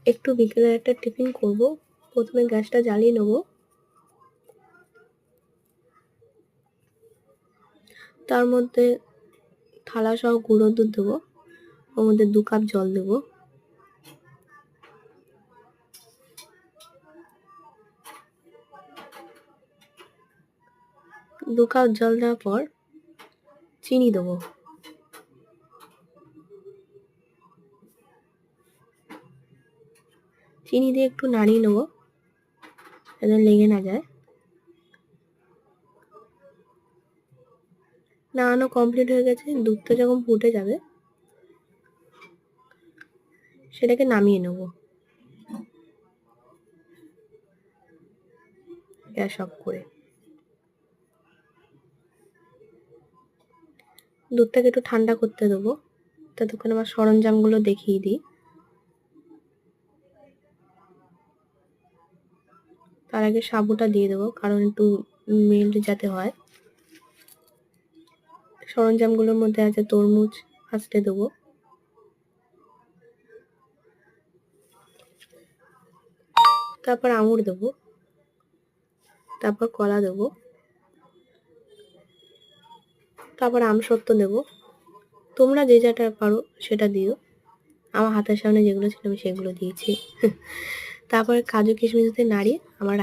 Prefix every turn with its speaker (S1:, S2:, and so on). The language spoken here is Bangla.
S1: একটু বিকেলে একটা টিফিন করব। প্রথমে গ্যাসটা জ্বালিয়ে নেব, তার মধ্যে থালা সহ গুঁড়ো দুধ দেবো, ওর মধ্যে 2 কাপ জল দেবো, দু কাপ জল দেওয়ার পর চিনি দেবো, চিনি দিয়ে একটু নাড়িয়ে নেবো যাতে লেগে না যায়। নাড়ানো কমপ্লিট হয়ে গেছে। দুধটা যখন ফুটে যাবে সেটাকে নামিয়ে নেব, গ্যাস অফ করে। দুধটাকে একটু ঠান্ডা করতে দেবো, ততক্ষণ আমার সরঞ্জামগুলো দেখিয়ে দিই। তার আগে সাবুটা দিয়ে দেবো, কারণ একটু মেল্ট যাতে হয়। সরঞ্জামগুলোর মধ্যে আছে তরমুজ, ফার্স্টে দেবো, তারপর আঙুর দেবো, তারপর কলা দেবো, তারপর আমসত্ত্ব দেবো। তোমরা যে যেটা পারো সেটা দিও, আমার হাতের সামনে যেগুলো ছিল আমি সেগুলো দিয়েছি। তারপরে কাজু কিশমিশ দিয়ে নাড়িয়ে আমার